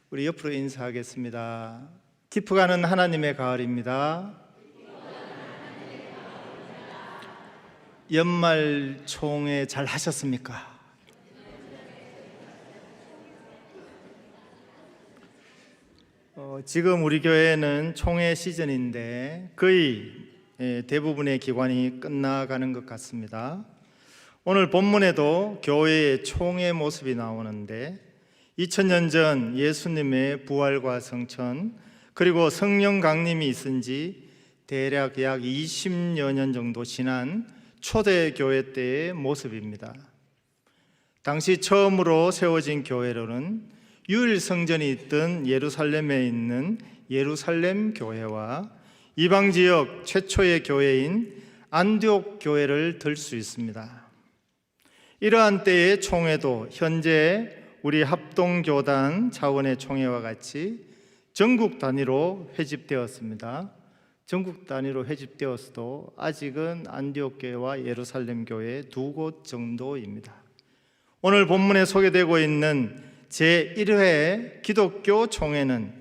우리 옆으로 인사하겠습니다. 깊어가는 하나님의 가을입니다. 연말 총회 잘 하셨습니까? 지금 우리 교회는 총회 시즌인데 거의 대부분의 기관이 끝나가는 것 같습니다. 오늘 본문에도 교회의 총회 모습이 나오는데 2000년 전 예수님의 부활과 성천 그리고 성령 강림이 있은 지 대략 약 20여 년 정도 지난 초대교회 때의 모습입니다. 당시 처음으로 세워진 교회로는 유일 성전이 있던 예루살렘에 있는 예루살렘 교회와 이방 지역 최초의 교회인 안디옥 교회를 들 수 있습니다. 이러한 때의 총회도 현재 우리 합동교단 차원의 총회와 같이 전국 단위로 회집되었습니다. 전국 단위로 회집되었어도 아직은 안디옥 교회와 예루살렘 교회 두 곳 정도입니다. 오늘 본문에 소개되고 있는 제1회 기독교 총회는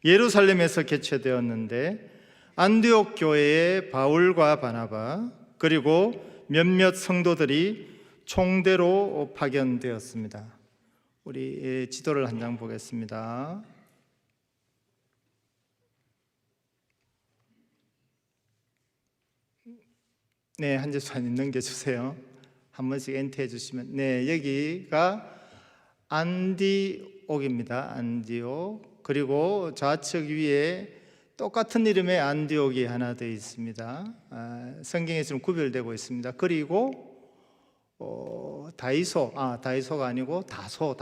예루살렘에서 개최되었는데 안디옥 교회의 바울과 바나바 그리고 몇몇 성도들이 총대로 파견되었습니다. 우리 지도를 한 장 보겠습니다. 네, 한재수님 넘겨주세요. 한 번씩 엔터 해주시면. 네, 여기가 안디옥입니다. 안디옥. 그리고 좌측 위에 똑같은 이름의 안디옥이 하나 더 있습니다. 성경에서는 구별되고 있습니다. 그리고 다이소가 아니고 다소.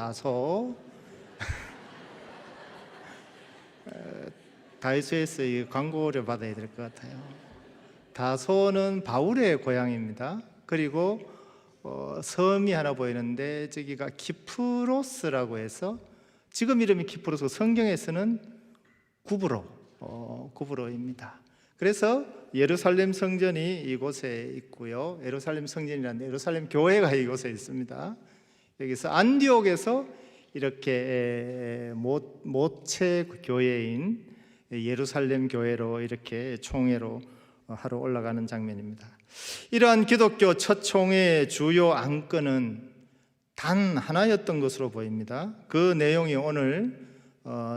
다이소에서 이 광고를 받아야 될 것 같아요. 다소는 바울의 고향입니다. 그리고 섬이 하나 보이는데 저기가 키프로스라고 해서 지금 이름이 키프로스, 성경에서는 구브로입니다. 그래서 예루살렘 성전이 이곳에 있고요. 예루살렘 성전이라는 예루살렘 교회가 이곳에 있습니다. 여기서 안디옥에서 이렇게 모체 교회인 예루살렘 교회로 이렇게 총회로 하러 올라가는 장면입니다. 이러한 기독교 첫 총회의 주요 안건은 단 하나였던 것으로 보입니다. 그 내용이 오늘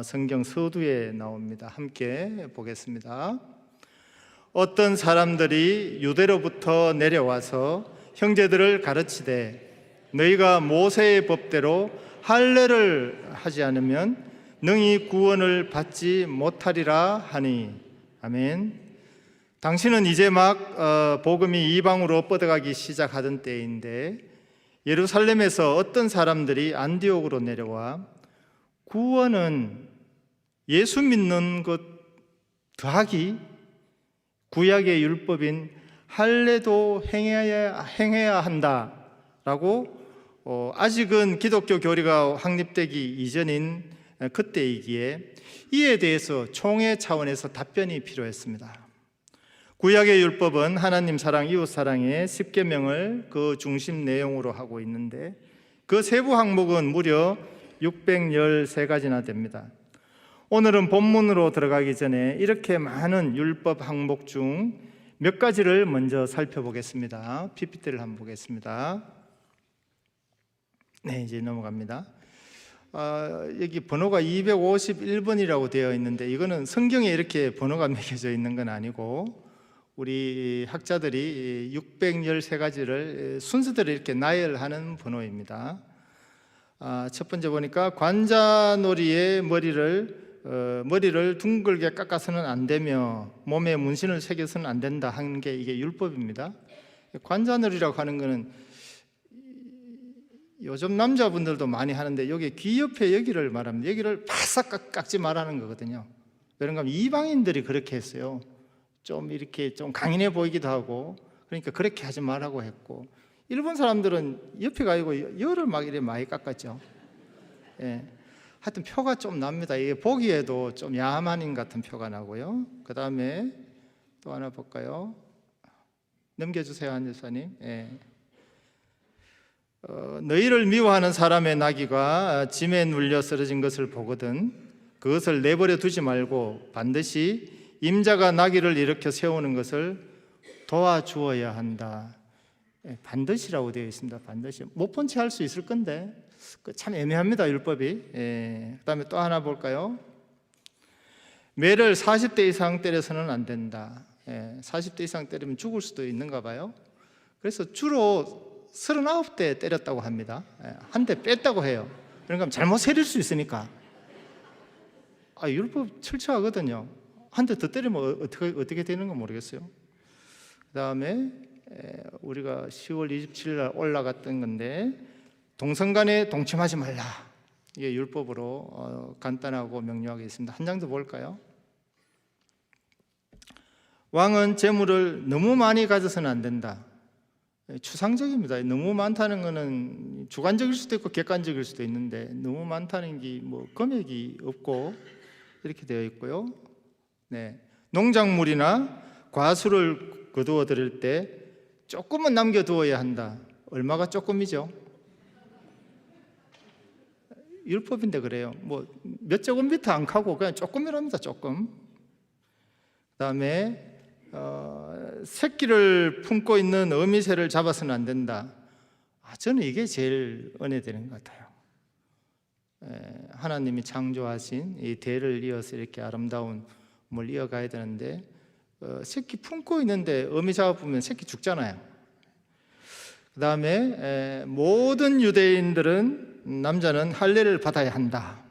성경 서두에 나옵니다. 함께 보겠습니다. 어떤 사람들이 유대로부터 내려와서 형제들을 가르치되 너희가 모세의 법대로 할례를 하지 않으면 능히 구원을 받지 못하리라 하니. 아멘. 당신은 이제 막 복음이 이방으로 뻗어가기 시작하던 때인데 예루살렘에서 어떤 사람들이 안디옥으로 내려와 구원은 예수 믿는 것 더하기 구약의 율법인 할례도 행해야 한다라고 아직은 기독교 교리가 확립되기 이전인 그때이기에 이에 대해서 총회 차원에서 답변이 필요했습니다. 구약의 율법은 하나님 사랑, 이웃 사랑의 10계명을 그 중심 내용으로 하고 있는데 그 세부 항목은 무려 613가지나 됩니다. 오늘은 본문으로 들어가기 전에 이렇게 많은 율법 항목 중 몇 가지를 먼저 살펴보겠습니다. PPT를 한번 보겠습니다. 네, 이제 넘어갑니다. 여기 번호가 251번이라고 되어 있는데 이거는 성경에 이렇게 번호가 매겨져 있는 건 아니고 우리 학자들이 613가지를 순서대로 이렇게 나열하는 번호입니다. 첫 번째 보니까 관자놀이의 머리를 둥글게 깎아서는 안 되며 몸에 문신을 새겨서는 안 된다 하는 게 이게 율법입니다. 관자놀이라고 하는 거는 요즘 남자분들도 많이 하는데 여기 귀 옆에 여기를 말합니다. 여기를 바싹 깎지 말라는 거거든요. 그런가 하면 이방인들이 그렇게 했어요. 좀 이렇게 좀 강인해 보이기도 하고 그러니까 그렇게 하지 말라고 했고 일본 사람들은 옆에 가지고 열을 막 이렇게 많이 깎았죠. 예. 하여튼 표가 좀 납니다. 이게 보기에도 좀 야만인 같은 표가 나고요. 그 다음에 또 하나 볼까요? 넘겨주세요, 한 여사님. 예. 너희를 미워하는 사람의 나귀가 짐에 눌려 쓰러진 것을 보거든 그것을 내버려 두지 말고 반드시 임자가 나귀를 일으켜 세우는 것을 도와주어야 한다. 반드시라고 되어 있습니다. 반드시. 못 본 채 할 수 있을 건데 참 애매합니다, 율법이. 그다음에 또 하나 볼까요? 매를 40대 이상 때려서는 안 된다. 40대 이상 때리면 죽을 수도 있는가 봐요. 그래서 주로 39대 때렸다고 합니다. 한 대 뺐다고 해요. 그러니까 잘못 세릴 수 있으니까. 율법 철저하거든요. 한 대 더 때리면 어떻게 되는 건 모르겠어요. 그 다음에 우리가 10월 27일 날 올라갔던 건데 동성간에 동침하지 말라. 이게 율법으로 간단하고 명료하게 있습니다. 한 장 더 볼까요? 왕은 재물을 너무 많이 가져서는 안 된다. 추상적입니다. 너무 많다는 것은 주관적일 수도 있고 객관적일 수도 있는데 너무 많다는 게 뭐 금액이 없고 이렇게 되어 있고요. 농작물이나 과수를 거두어 드릴 때 조금은 남겨두어야 한다. 얼마가 조금이죠? 율법인데 그래요. 뭐 몇 제곱미터 안 가고 그냥 조금이랍니다. 조금. 그다음에 새끼를 품고 있는 어미새를 잡아서는 안 된다. 저는 이게 제일 은혜되는 것 같아요. 하나님이 창조하신 이 대를 이어서 이렇게 아름다운 뭘 이어가야 되는데 새끼 품고 있는데 어미 잡아보면 새끼 죽잖아요. 그 다음에 모든 유대인들은 남자는 할례를 받아야 한다.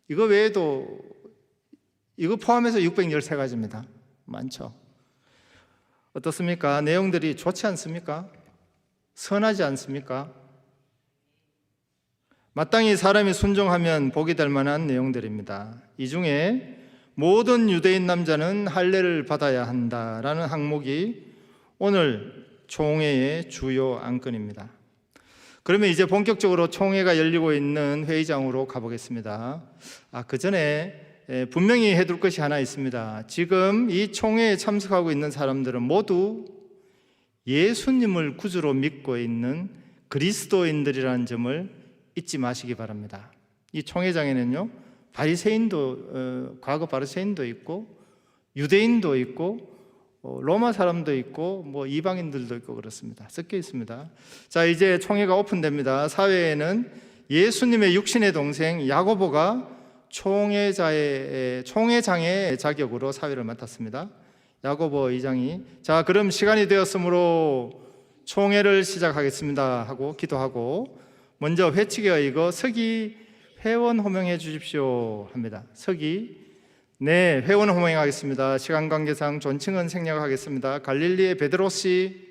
이거 외에도 이거 포함해서 613가지입니다. 많죠. 어떻습니까? 내용들이 좋지 않습니까? 선하지 않습니까? 마땅히 사람이 순종하면 복이 될 만한 내용들입니다. 이 중에 모든 유대인 남자는 할례를 받아야 한다라는 항목이 오늘 총회의 주요 안건입니다. 그러면 이제 본격적으로 총회가 열리고 있는 회의장으로 가보겠습니다. 그 전에 분명히 해둘 것이 하나 있습니다. 지금 이 총회에 참석하고 있는 사람들은 모두 예수님을 구주로 믿고 있는 그리스도인들이라는 점을 잊지 마시기 바랍니다. 이 총회장에는요, 바리새인도 과거 바리새인도 있고 유대인도 있고 로마 사람도 있고 뭐 이방인들도 있고 그렇습니다. 섞여 있습니다. 자, 이제 총회가 오픈됩니다. 사회에는 예수님의 육신의 동생 야고보가 총회장의 자격으로 사회를 맡았습니다. 야고보 2장이 자, 그럼 시간이 되었으므로 총회를 시작하겠습니다 하고 기도하고 먼저 회칙에 이거 서기 회원 호명해 주십시오 합니다. 서기 네, 회원 호명하겠습니다. 시간 관계상 존칭은 생략하겠습니다. 갈릴리의 베드로 씨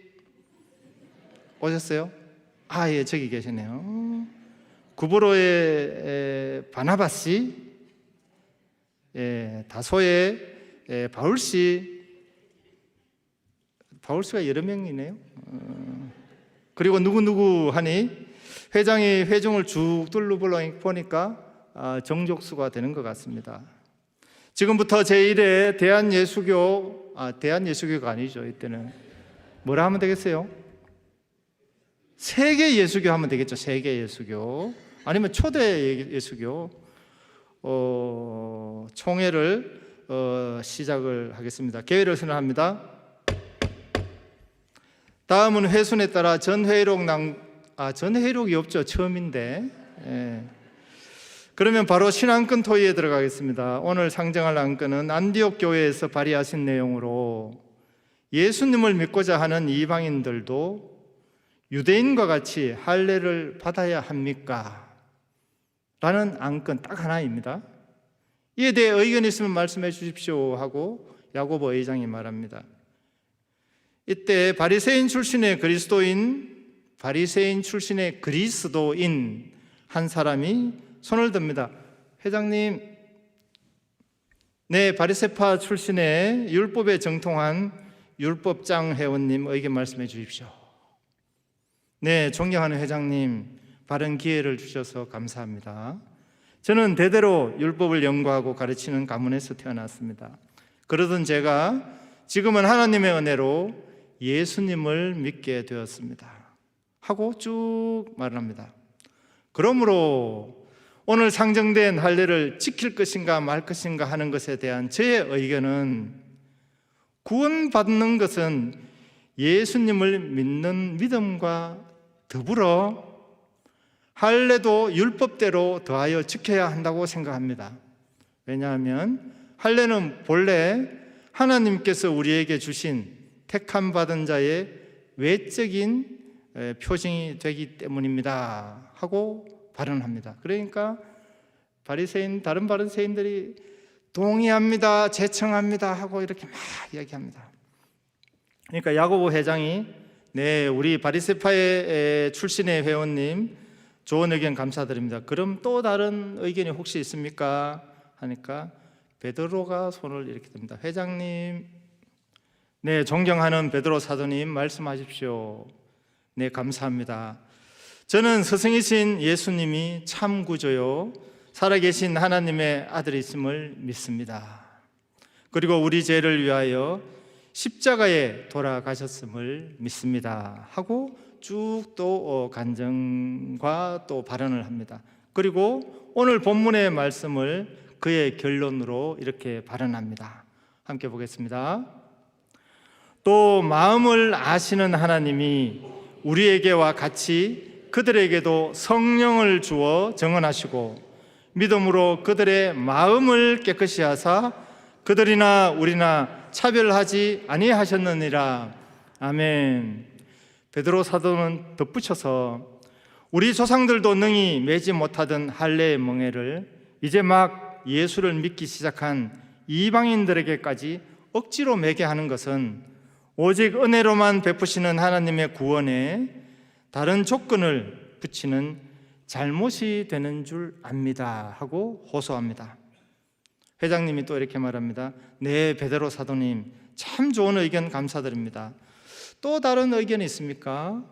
오셨어요? 예, 저기 계시네요. 구브로의 바나바 씨, 다소의 바울 씨, 바울 씨가 여러 명이네요. 그리고 누구 하니 회장이 회중을 쭉 둘러보니까 정족수가 되는 것 같습니다. 지금부터 제1회 대한예수교가 아니죠. 이때는 뭐라 하면 되겠어요? 세계 예수교 하면 되겠죠. 세계 예수교 아니면 초대 예수교 총회를 시작을 하겠습니다. 개회를 선언합니다. 다음은 회순에 따라 전회록이 없죠. 처음인데. 그러면 바로 신앙권 토의에 들어가겠습니다. 오늘 상정할 안건은 안디옥 교회에서 발의하신 내용으로 예수님을 믿고자 하는 이방인들도 유대인과 같이 할례를 받아야 합니까? 라는 안건 딱 하나입니다. 이에 대해 의견이 있으면 말씀해 주십시오 하고 야고보 2장이 말합니다. 이때 바리새인 출신의 그리스도인 한 사람이 손을 듭니다. 회장님, 네, 바리새파 출신의 율법에 정통한 율법장 회원님 의견 말씀해 주십시오. 네, 존경하는 회장님, 바른 기회를 주셔서 감사합니다. 저는 대대로 율법을 연구하고 가르치는 가문에서 태어났습니다. 그러던 제가 지금은 하나님의 은혜로 예수님을 믿게 되었습니다. 하고 쭉 말을 합니다. 그러므로 오늘 상정된 할례를 지킬 것인가 말 것인가 하는 것에 대한 제 의견은, 구원받는 것은 예수님을 믿는 믿음과 더불어 할례도 율법대로 더하여 지켜야 한다고 생각합니다. 왜냐하면 할례는 본래 하나님께서 우리에게 주신 택함 받은 자의 외적인 표징이 되기 때문입니다 하고 발언합니다. 그러니까 다른 바리새인들이 동의합니다, 제청합니다 하고 이렇게 막 이야기합니다. 그러니까 야고보 회장이, 네, 우리 바리새파의 출신의 회원님 좋은 의견 감사드립니다. 그럼 또 다른 의견이 혹시 있습니까? 하니까 베드로가 손을 이렇게 듭니다. 회장님, 네, 존경하는 베드로 사도님 말씀하십시오. 네, 감사합니다. 저는 스승이신 예수님이 참 구주요 살아계신 하나님의 아들이심을 믿습니다. 그리고 우리 죄를 위하여 십자가에 돌아가셨음을 믿습니다 하고 쭉 또 간증과 또 발언을 합니다. 그리고 오늘 본문의 말씀을 그의 결론으로 이렇게 발언합니다. 함께 보겠습니다. 또 마음을 아시는 하나님이 우리에게와 같이 그들에게도 성령을 주어 증언하시고 믿음으로 그들의 마음을 깨끗이 하사 그들이나 우리나 차별하지 아니하셨느니라. 아멘. 베드로 사도는 덧붙여서 우리 조상들도 능히 매지 못하던 할례의 멍에를 이제 막 예수를 믿기 시작한 이방인들에게까지 억지로 매게 하는 것은 오직 은혜로만 베푸시는 하나님의 구원에 다른 조건을 붙이는 잘못이 되는 줄 압니다 하고 호소합니다. 회장님이 또 이렇게 말합니다. 네, 베드로 사도님 참 좋은 의견 감사드립니다. 또 다른 의견이 있습니까?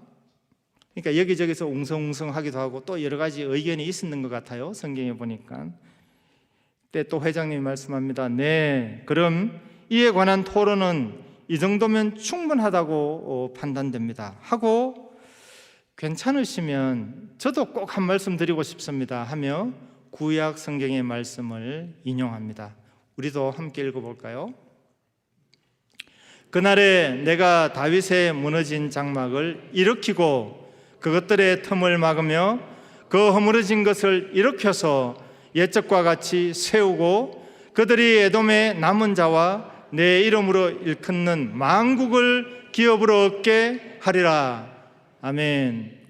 그러니까 여기저기서 웅성웅성하기도 하고 또 여러 가지 의견이 있었는 것 같아요. 성경에 보니까. 그때 또 회장님이 말씀합니다. 네, 그럼 이에 관한 토론은 이 정도면 충분하다고 판단됩니다 하고, 괜찮으시면 저도 꼭 한 말씀 드리고 싶습니다 하며 구약 성경의 말씀을 인용합니다. 우리도 함께 읽어볼까요? 그날에 내가 다윗의 무너진 장막을 일으키고 그것들의 틈을 막으며 그 허물어진 것을 일으켜서 옛적과 같이 세우고 그들이 에돔의 남은 자와 내 이름으로 일컫는 만국을 기업으로 얻게 하리라. 아멘.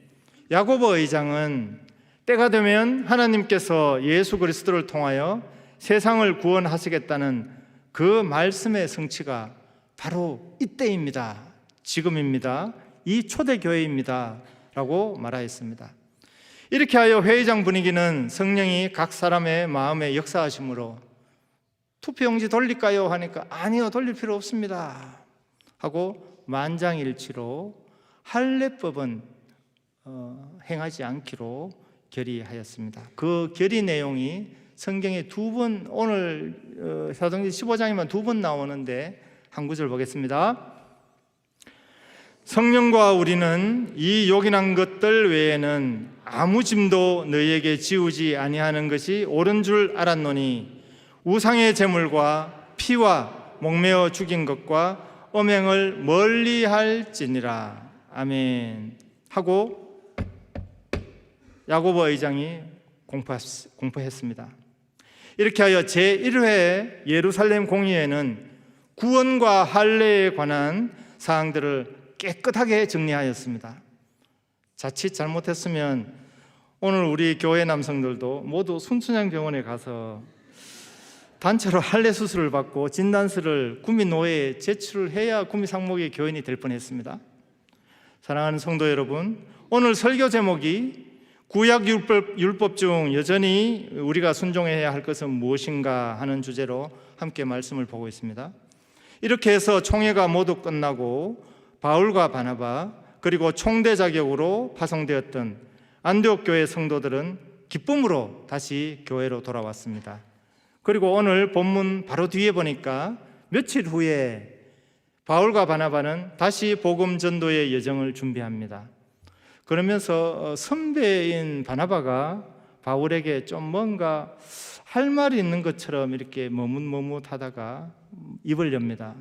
야고보 의장은 때가 되면 하나님께서 예수 그리스도를 통하여 세상을 구원하시겠다는 그 말씀의 성취가 바로 이때입니다. 지금입니다. 이 초대교회입니다 라고 말하였습니다. 이렇게 하여 회의장 분위기는 성령이 각 사람의 마음에 역사하심으로 투표용지 돌릴까요? 하니까 아니요, 돌릴 필요 없습니다 하고 만장일치로 할례법은 행하지 않기로 결의하였습니다. 그 결의 내용이 성경에 두 번, 오늘 사도행전 15장에만 두 번 나오는데 한 구절 보겠습니다. 성령과 우리는 이 요긴한 것들 외에는 아무 짐도 너희에게 지우지 아니하는 것이 옳은 줄 알았노니 우상의 제물과 피와 목매어 죽인 것과 음행을 멀리할지니라. 아멘 하고 야고보 의장이 공포했습니다. 이렇게 하여 제1회 예루살렘 공의회는 구원과 할례에 관한 사항들을 깨끗하게 정리하였습니다. 자칫 잘못했으면 오늘 우리 교회 남성들도 모두 순천향병원에 가서 단체로 할례 수술을 받고 진단서를 구미노회에 제출을 해야 구미상목의 교인이 될 뻔했습니다. 사랑하는 성도 여러분, 오늘 설교 제목이 구약 율법 중 여전히 우리가 순종해야 할 것은 무엇인가 하는 주제로 함께 말씀을 보고 있습니다. 이렇게 해서 총회가 모두 끝나고 바울과 바나바 그리고 총대 자격으로 파송되었던 안디옥 교회 성도들은 기쁨으로 다시 교회로 돌아왔습니다. 그리고 오늘 본문 바로 뒤에 보니까 며칠 후에 바울과 바나바는 다시 복음 전도의 여정을 준비합니다. 그러면서 선배인 바나바가 바울에게 좀 뭔가 할 말이 있는 것처럼 이렇게 머뭇머뭇하다가 입을 엽니다.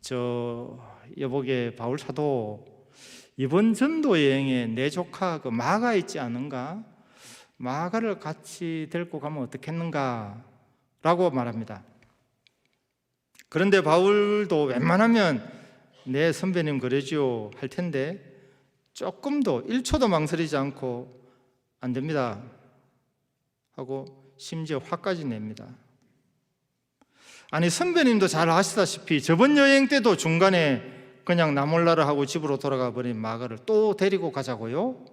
저 여보게 바울 사도, 이번 전도 여행에 내 조카 그 마가 있지 않은가? 마가를 같이 데리고 가면 어떻겠는가? 라고 말합니다. 그런데 바울도 웬만하면 내 선배님 그러지요 할 텐데 조금도 1초도 망설이지 않고 안 됩니다 하고 심지어 화까지 냅니다. 아니, 선배님도 잘 아시다시피 저번 여행 때도 중간에 그냥 나 몰라라 하고 집으로 돌아가 버린 마가를 또 데리고 가자고요?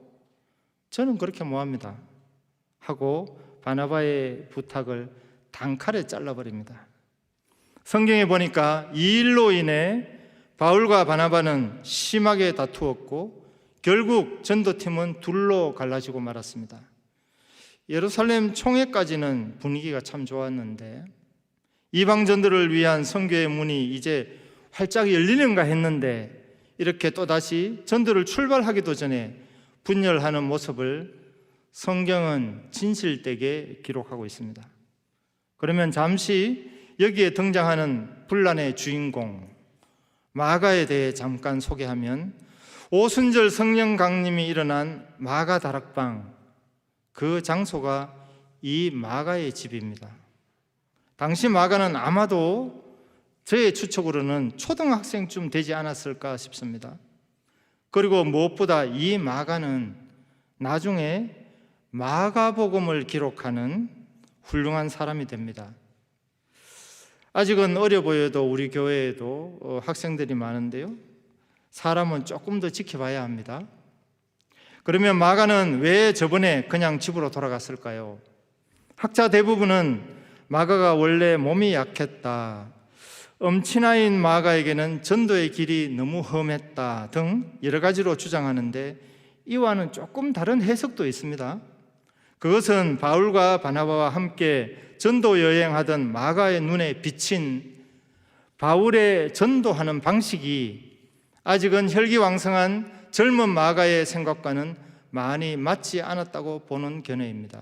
저는 그렇게 뭐합니다 하고 바나바의 부탁을 단칼에 잘라버립니다. 성경에 보니까 이 일로 인해 바울과 바나바는 심하게 다투었고 결국 전도팀은 둘로 갈라지고 말았습니다. 예루살렘 총회까지는 분위기가 참 좋았는데 이방전들을 위한 선교의 문이 이제 활짝 열리는가 했는데 이렇게 또다시 전도를 출발하기도 전에 분열하는 모습을 성경은 진실되게 기록하고 있습니다. 그러면 잠시 여기에 등장하는 분란의 주인공 마가에 대해 잠깐 소개하면 오순절 성령 강림이 일어난 마가 다락방, 그 장소가 이 마가의 집입니다. 당시 마가는 아마도 저의 추측으로는 초등학생쯤 되지 않았을까 싶습니다. 그리고 무엇보다 이 마가는 나중에 마가복음을 기록하는 훌륭한 사람이 됩니다. 아직은 어려 보여도 우리 교회에도 학생들이 많은데요, 사람은 조금 더 지켜봐야 합니다. 그러면 마가는 왜 저번에 그냥 집으로 돌아갔을까요? 학자 대부분은 마가가 원래 몸이 약했다, 엄친아인 마가에게는 전도의 길이 너무 험했다 등 여러 가지로 주장하는데 이와는 조금 다른 해석도 있습니다. 그것은 바울과 바나바와 함께 전도 여행하던 마가의 눈에 비친 바울의 전도하는 방식이 아직은 혈기왕성한 젊은 마가의 생각과는 많이 맞지 않았다고 보는 견해입니다.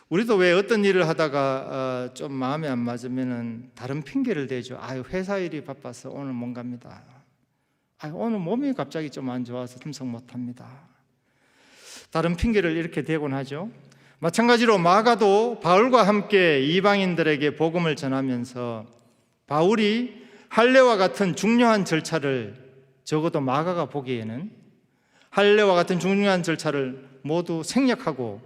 우리도 왜 어떤 일을 하다가 좀 마음에 안 맞으면 다른 핑계를 대죠. 회사 일이 바빠서 오늘 못 갑니다. 오늘 몸이 갑자기 좀 안 좋아서 참석 못합니다. 다른 핑계를 이렇게 대곤 하죠. 마찬가지로 마가도 바울과 함께 이방인들에게 복음을 전하면서 바울이 할례와 같은 중요한 절차를, 적어도 마가가 보기에는 할례와 같은 중요한 절차를 모두 생략하고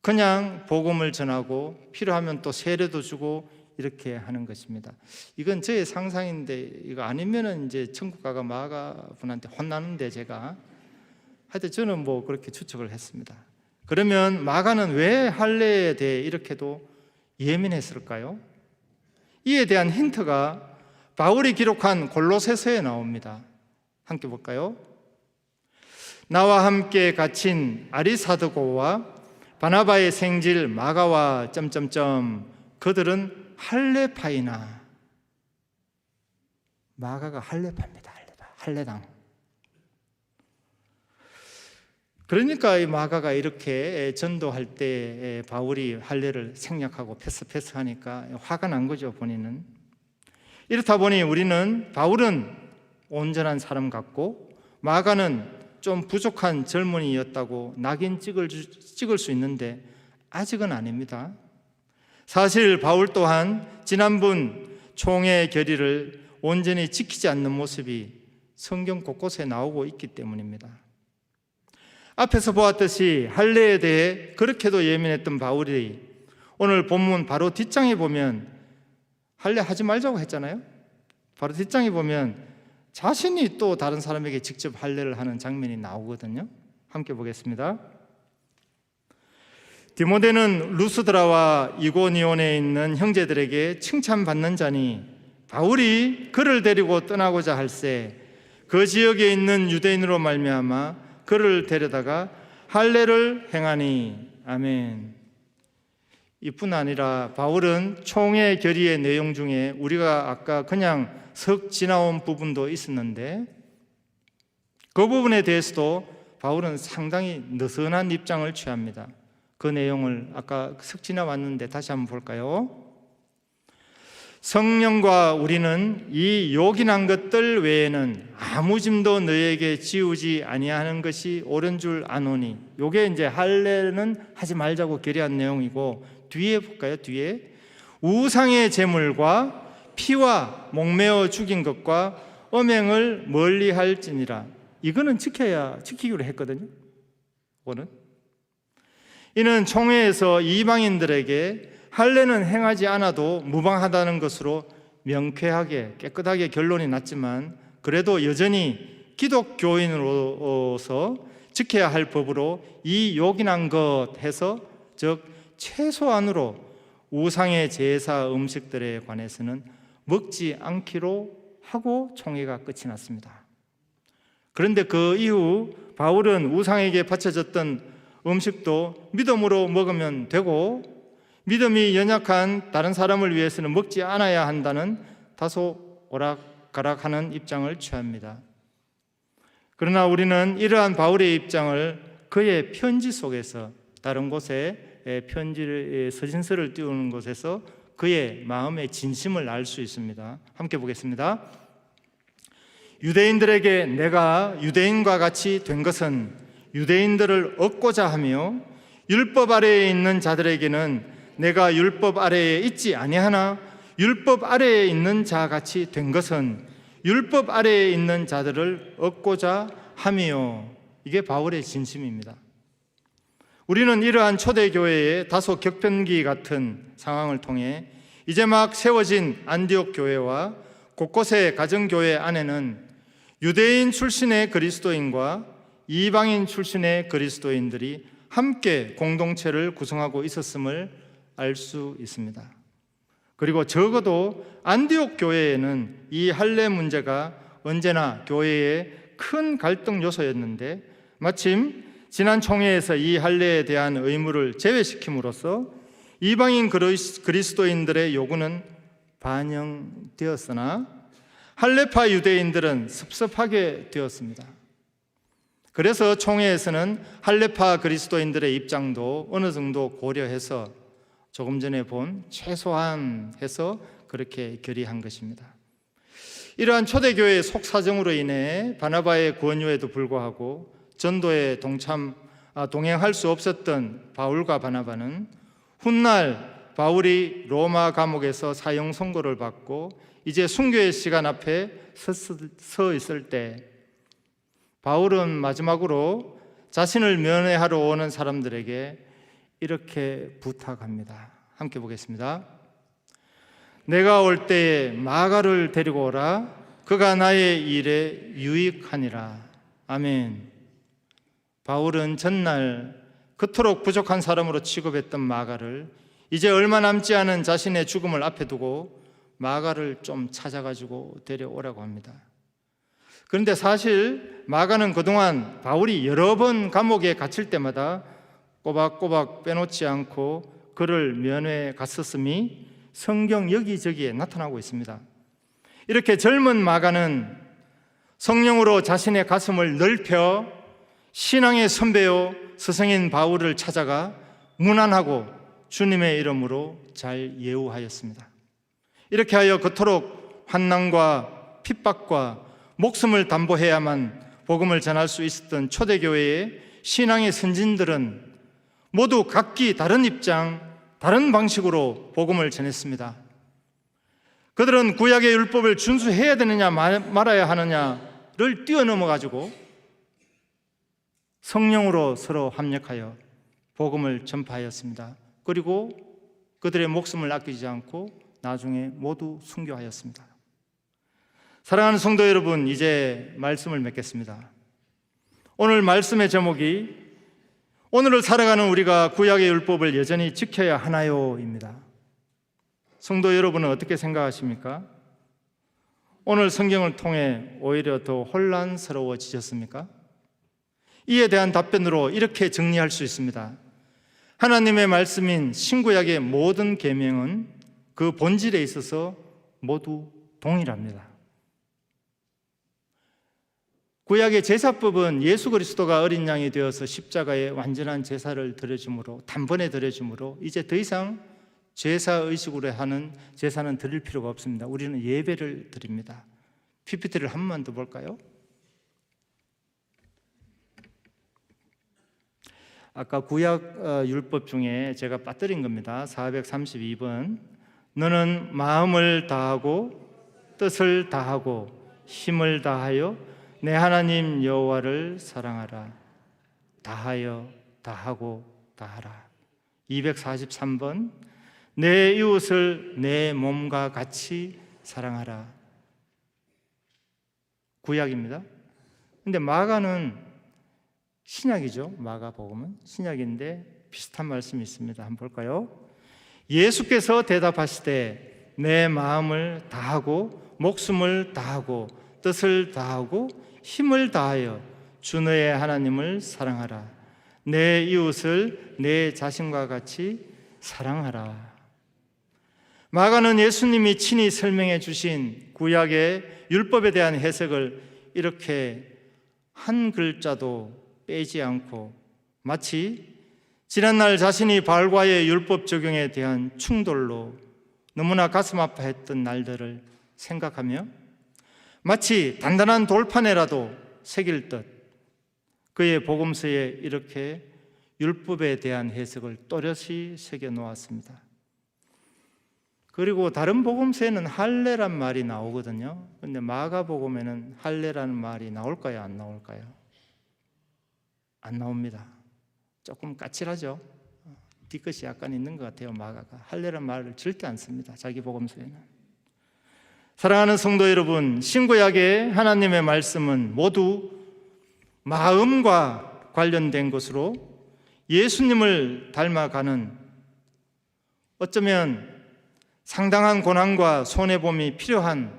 그냥 복음을 전하고 필요하면 또 세례도 주고 이렇게 하는 것입니다. 이건 저의 상상인데 이거 아니면은 이제 천국 가가 마가 분한테 혼나는데 제가 하여튼 저는 뭐 그렇게 추측을 했습니다. 그러면 마가는 왜 할례에 대해 이렇게도 예민했을까요? 이에 대한 힌트가 바울이 기록한 골로새서에 나옵니다. 함께 볼까요? 나와 함께 갇힌 아리사드고와 바나바의 생질 마가와 그들은 할례파이나. 마가가 할례파입니다. 할례당. 그러니까 이 마가가 이렇게 전도할 때 바울이 할례를 생략하고 패스하니까 화가 난 거죠, 본인은. 이렇다 보니 우리는 바울은 온전한 사람 같고 마가는 좀 부족한 젊은이였다고 낙인 찍을 수 있는데 아직은 아닙니다. 사실 바울 또한 지난번 총회의 결의를 온전히 지키지 않는 모습이 성경 곳곳에 나오고 있기 때문입니다. 앞에서 보았듯이 할례에 대해 그렇게도 예민했던 바울이 오늘 본문 바로 뒷장에 보면 할례 하지 말자고 했잖아요. 바로 뒷장에 보면 자신이 또 다른 사람에게 직접 할례를 하는 장면이 나오거든요. 함께 보겠습니다. 디모데는 루스드라와 이고니온에 있는 형제들에게 칭찬받는 자니 바울이 그를 데리고 떠나고자 할새 그 지역에 있는 유대인으로 말미암아 그를 데려다가 할례를 행하니. 아멘. 이뿐 아니라 바울은 총회 결의의 내용 중에 우리가 아까 그냥 석 지나온 부분도 있었는데 그 부분에 대해서도 바울은 상당히 느슨한 입장을 취합니다. 그 내용을 아까 석지나 왔는데 다시 한번 볼까요? 성령과 우리는 이 요긴한 것들 외에는 아무 짐도 너에게 지우지 아니하는 것이 옳은 줄 아노니. 요게 이제 할례는 하지 말자고 결의한 내용이고, 뒤에 볼까요? 뒤에 우상의 제물과 피와 목매어 죽인 것과 음행을 멀리 할지니라. 이거는 지키기로 했거든요. 이거는 이는 총회에서 이방인들에게 할례는 행하지 않아도 무방하다는 것으로 명쾌하게 깨끗하게 결론이 났지만, 그래도 여전히 기독교인으로서 지켜야 할 법으로 이 요긴한 것 해서, 즉 최소한으로 우상의 제사 음식들에 관해서는 먹지 않기로 하고 총회가 끝이 났습니다. 그런데 그 이후 바울은 우상에게 바쳐졌던 음식도 믿음으로 먹으면 되고, 믿음이 연약한 다른 사람을 위해서는 먹지 않아야 한다는 다소 오락가락하는 입장을 취합니다. 그러나 우리는 이러한 바울의 입장을 그의 편지 속에서, 다른 곳에 편지를 서신서를 띄우는 곳에서 그의 마음의 진심을 알 수 있습니다. 함께 보겠습니다. 유대인들에게 내가 유대인과 같이 된 것은 유대인들을 얻고자 하며, 율법 아래에 있는 자들에게는 내가 율법 아래에 있지 아니하나 율법 아래에 있는 자 같이 된 것은 율법 아래에 있는 자들을 얻고자 함이요. 이게 바울의 진심입니다. 우리는 이러한 초대교회의 다소 격변기 같은 상황을 통해 이제 막 세워진 안디옥 교회와 곳곳의 가정교회 안에는 유대인 출신의 그리스도인과 이방인 출신의 그리스도인들이 함께 공동체를 구성하고 있었음을 알 수 있습니다. 그리고 적어도 안디옥 교회에는 이 할례 문제가 언제나 교회의 큰 갈등 요소였는데, 마침 지난 총회에서 이 할례에 대한 의무를 제외시킴으로써 이방인 그리스도인들의 요구는 반영되었으나 할례파 유대인들은 섭섭하게 되었습니다. 그래서 총회에서는 할례파 그리스도인들의 입장도 어느 정도 고려해서 조금 전에 본 최소한 해서 그렇게 결의한 것입니다. 이러한 초대교회의 속사정으로 인해 바나바의 권유에도 불구하고 전도에 동행할 수 없었던 바울과 바나바는 훗날 바울이 로마 감옥에서 사형 선고를 받고 이제 순교의 시간 앞에 서 있을 때, 바울은 마지막으로 자신을 면회하러 오는 사람들에게 이렇게 부탁합니다. 함께 보겠습니다. 내가 올 때에 마가를 데리고 오라. 그가 나의 일에 유익하니라. 아멘. 바울은 전날 그토록 부족한 사람으로 취급했던 마가를 이제 얼마 남지 않은 자신의 죽음을 앞에 두고 마가를 좀 찾아가지고 데려오라고 합니다. 그런데 사실 마가는 그동안 바울이 여러 번 감옥에 갇힐 때마다 꼬박꼬박 빼놓지 않고 그를 면회에 갔었음이 성경 여기저기에 나타나고 있습니다. 이렇게 젊은 마가는 성령으로 자신의 가슴을 넓혀 신앙의 선배요 스승인 바울을 찾아가 문안하고 주님의 이름으로 잘 예우하였습니다. 이렇게 하여 그토록 환난과 핍박과 목숨을 담보해야만 복음을 전할 수 있었던 초대교회의 신앙의 선진들은 모두 각기 다른 입장, 다른 방식으로 복음을 전했습니다. 그들은 구약의 율법을 준수해야 되느냐 말아야 하느냐를 뛰어넘어가지고 성령으로 서로 합력하여 복음을 전파하였습니다. 그리고 그들의 목숨을 아끼지 않고 나중에 모두 순교하였습니다. 사랑하는 성도 여러분, 이제 말씀을 맺겠습니다. 오늘 말씀의 제목이 오늘을 살아가는 우리가 구약의 율법을 여전히 지켜야 하나요? 입니다. 성도 여러분은 어떻게 생각하십니까? 오늘 성경을 통해 오히려 더 혼란스러워지셨습니까? 이에 대한 답변으로 이렇게 정리할 수 있습니다. 하나님의 말씀인 신구약의 모든 계명은 그 본질에 있어서 모두 동일합니다. 구약의 제사법은 예수 그리스도가 어린 양이 되어서 십자가에 완전한 제사를 드려줌으로, 단번에 드려줌으로 이제 더 이상 제사 의식으로 하는 제사는 드릴 필요가 없습니다. 우리는 예배를 드립니다. PPT를 한 번만 더 볼까요? 아까 구약 율법 중에 제가 빠뜨린 겁니다. 432번. 너는 마음을 다하고 뜻을 다하고 힘을 다하여 내 하나님 여호와를 사랑하라. 다하여, 다하고, 다하라. 243번. 내 이웃을 내 몸과 같이 사랑하라. 구약입니다. 근데 마가는 신약이죠. 마가복음은 신약인데 비슷한 말씀이 있습니다. 한번 볼까요? 예수께서 대답하시되 내 마음을 다하고 목숨을 다하고 뜻을 다하고 힘을 다하여 주 너의 하나님을 사랑하라. 내 이웃을 내 자신과 같이 사랑하라. 마가는 예수님이 친히 설명해 주신 구약의 율법에 대한 해석을 이렇게 한 글자도 빼지 않고 마치 지난날 자신이 바울과의 율법 적용에 대한 충돌로 너무나 가슴 아파했던 날들을 생각하며 마치 단단한 돌판에라도 새길 듯 그의 복음서에 이렇게 율법에 대한 해석을 또렷이 새겨 놓았습니다. 그리고 다른 복음서에는 할례란 말이 나오거든요. 그런데 마가복음에는 할례라는 말이 나올까요? 안 나올까요? 안 나옵니다. 조금 까칠하죠. 뒤끝이 약간 있는 것 같아요. 마가가 할례란 말을 절대 안 씁니다. 자기 복음서에는. 사랑하는 성도 여러분, 신구약의 하나님의 말씀은 모두 마음과 관련된 것으로 예수님을 닮아가는, 어쩌면 상당한 고난과 손해봄이 필요한,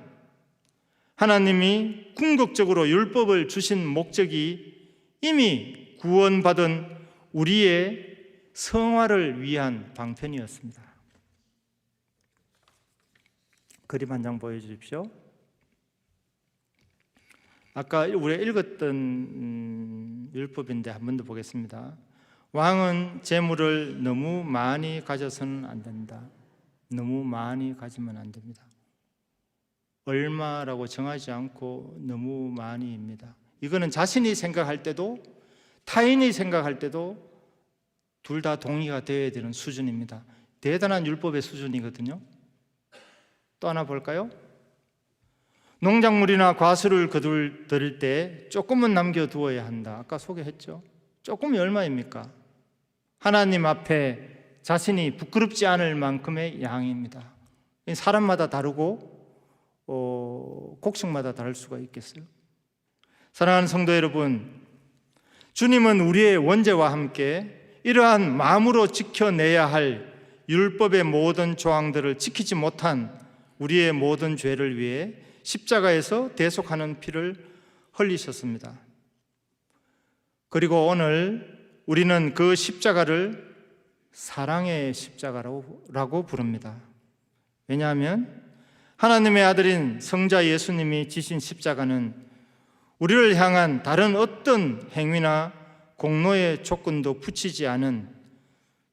하나님이 궁극적으로 율법을 주신 목적이 이미 구원받은 우리의 성화를 위한 방편이었습니다. 그림 한 장 보여주십시오. 아까 우리가 읽었던 율법인데 한 번 더 보겠습니다. 왕은 재물을 너무 많이 가져서는 안 된다. 너무 많이 가지면 안 됩니다. 얼마라고 정하지 않고 너무 많이입니다. 이거는 자신이 생각할 때도 타인이 생각할 때도 둘 다 동의가 되어야 되는 수준입니다. 대단한 율법의 수준이거든요. 또 하나 볼까요? 농작물이나 과수를 거둘 때 조금은 남겨두어야 한다. 아까 소개했죠. 조금이 얼마입니까? 하나님 앞에 자신이 부끄럽지 않을 만큼의 양입니다. 사람마다 다르고 곡식마다 다를 수가 있겠어요. 사랑하는 성도 여러분, 주님은 우리의 원죄와 함께 이러한 마음으로 지켜내야 할 율법의 모든 조항들을 지키지 못한 우리의 모든 죄를 위해 십자가에서 대속하는 피를 흘리셨습니다. 그리고 오늘 우리는 그 십자가를 사랑의 십자가라고 부릅니다. 왜냐하면 하나님의 아들인 성자 예수님이 지신 십자가는 우리를 향한 다른 어떤 행위나 공로의 조건도 붙이지 않은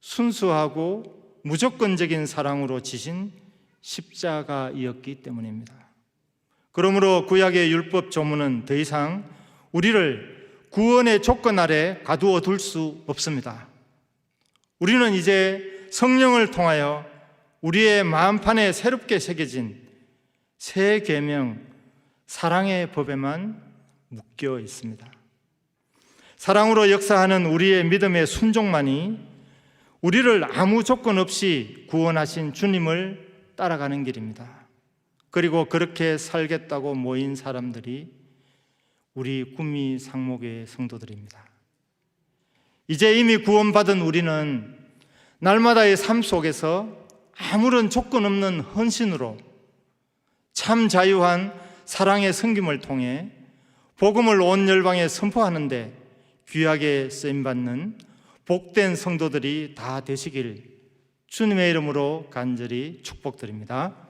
순수하고 무조건적인 사랑으로 지신 십자가이었기 때문입니다. 그러므로 구약의 율법 조문은 더 이상 우리를 구원의 조건 아래 가두어 둘 수 없습니다. 우리는 이제 성령을 통하여 우리의 마음판에 새롭게 새겨진 새 계명, 사랑의 법에만 묶여 있습니다. 사랑으로 역사하는 우리의 믿음의 순종만이 우리를 아무 조건 없이 구원하신 주님을 따라가는 길입니다. 그리고 그렇게 살겠다고 모인 사람들이 우리 구미 상목의 성도들입니다. 이제 이미 구원받은 우리는 날마다의 삶 속에서 아무런 조건 없는 헌신으로 참 자유한 사랑의 섬김을 통해 복음을 온 열방에 선포하는데 귀하게 쓰임받는 복된 성도들이 다 되시길 주님의 이름으로 간절히 축복드립니다.